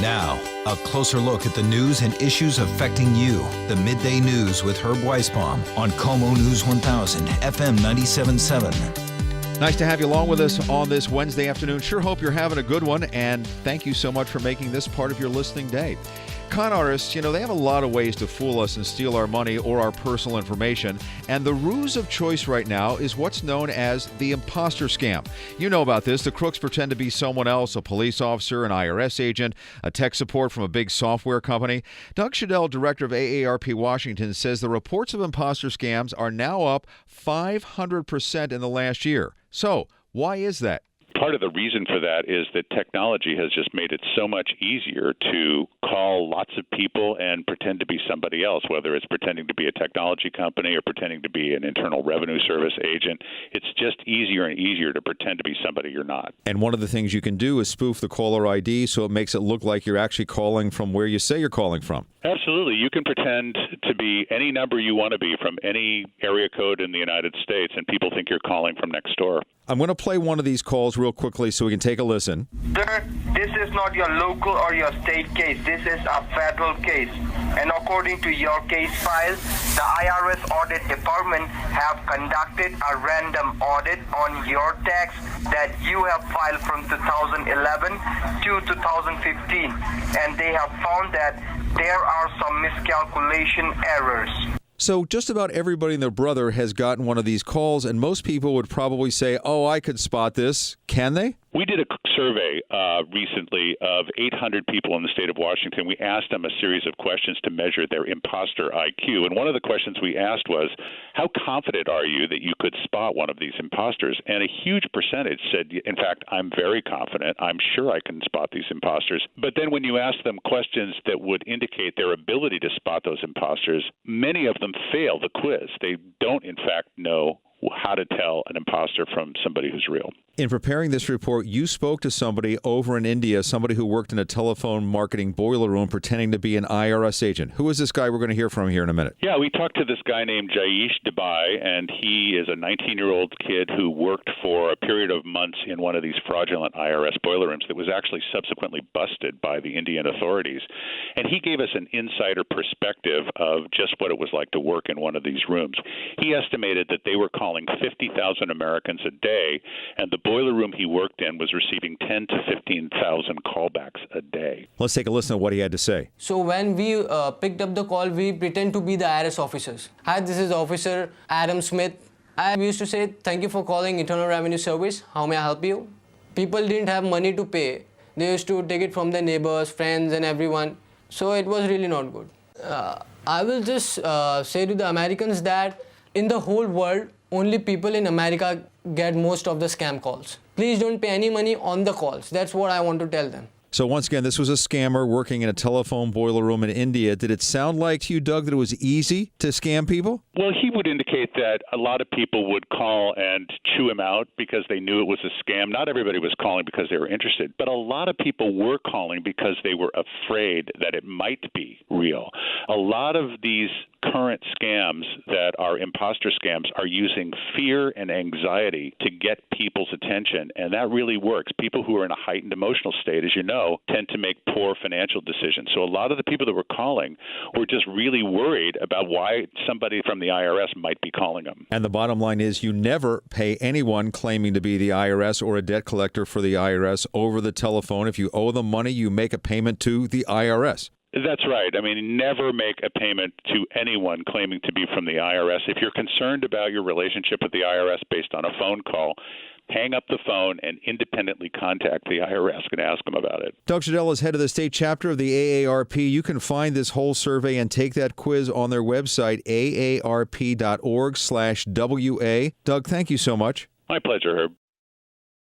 Now, a closer look at the news and issues affecting you. The Midday News with Herb Weisbaum on KOMO News 1000, FM 97.7. Nice to have you along with us on this Wednesday afternoon. Sure hope you're having a good one, and thank you so much for making this part of your listening day. Con artists, they have a lot of ways to fool us and steal our money or our personal information, and the ruse of choice right now is what's known as the imposter scam. You know about this. The crooks pretend to be someone else, a police officer, an IRS agent, a tech support from a big software company. Doug Shadel, director of AARP Washington, says the reports of imposter scams are now up 500% in the last year. So, why is that? Part of the reason for that is that technology has just made it so much easier to call lots of people and pretend to be somebody else, whether it's pretending to be a technology company or pretending to be an internal revenue service agent. It's just easier and easier to pretend to be somebody you're not. And one of the things you can do is spoof the caller ID so it makes it look like you're actually calling from where you say you're calling from. Absolutely. You can pretend to be any number you want to be from any area code in the United States, and people think you're calling from next door. I'm going to play one of these calls real quickly so we can take a listen. Sir, this is not your local or your state case. This is a federal case. And according to your case file, the IRS Audit Department have conducted a random audit on your tax that you have filed from 2011 to 2015. And they have found that there are some miscalculation errors. So just about everybody and their brother has gotten one of these calls, and most people would probably say, oh, I could spot this. Can they? We did a survey recently of 800 people in the state of Washington. We asked them a series of questions to measure their imposter IQ. And one of the questions we asked was, how confident are you that you could spot one of these imposters? And a huge percentage said, in fact, I'm very confident. I'm sure I can spot these imposters. But then when you ask them questions that would indicate their ability to spot those imposters, many of them fail the quiz. They don't, in fact, know how to tell an imposter from somebody who's real. In preparing this report, you spoke to somebody over in India, somebody who worked in a telephone marketing boiler room pretending to be an IRS agent. Who is this guy we're going to hear from here in a minute? Yeah, we talked to this guy named Jayesh, Dubey, and he is a 19-year-old kid who worked for a period of months in one of these fraudulent IRS boiler rooms that was actually subsequently busted by the Indian authorities. And he gave us an insider perspective of just what it was like to work in one of these rooms. He estimated that they were calling 50,000 Americans a day, and the boiler room he worked in was receiving 10 to 15,000 callbacks a day. Let's take a listen to what he had to say. So when we picked up the call, we pretend to be the IRS officers. Hi, this is Officer Adam Smith. I used to say, thank you for calling Internal Revenue Service. How may I help you? People didn't have money to pay. They used to take it from their neighbors, friends, and everyone. So it was really not good. I will just say to the Americans that in the whole world, only people in America get most of the scam calls. Please don't pay any money on the calls. That's what I want to tell them. So once again, this was a scammer working in a telephone boiler room in India. Did it sound like to you, Doug, that it was easy to scam people? Well, he would indicate that a lot of people would call and chew him out because they knew it was a scam. Not everybody was calling because they were interested, but a lot of people were calling because they were afraid that it might be real. A lot of these current scams that are imposter scams are using fear and anxiety to get people's attention, and that really works. People who are in a heightened emotional state, as you know, tend to make poor financial decisions. So a lot of the people that were calling were just really worried about why somebody from the IRS might be calling them. And the bottom line is you never pay anyone claiming to be the IRS or a debt collector for the IRS over the telephone. If you owe them money, you make a payment to the IRS. That's right. I mean, never make a payment to anyone claiming to be from the IRS. If you're concerned about your relationship with the IRS based on a phone call, hang up the phone and independently contact the IRS and ask them about it. Doug Shadel is head of the state chapter of the AARP. You can find this whole survey and take that quiz on their website, aarp.org/WA. Doug, thank you so much. My pleasure, Herb.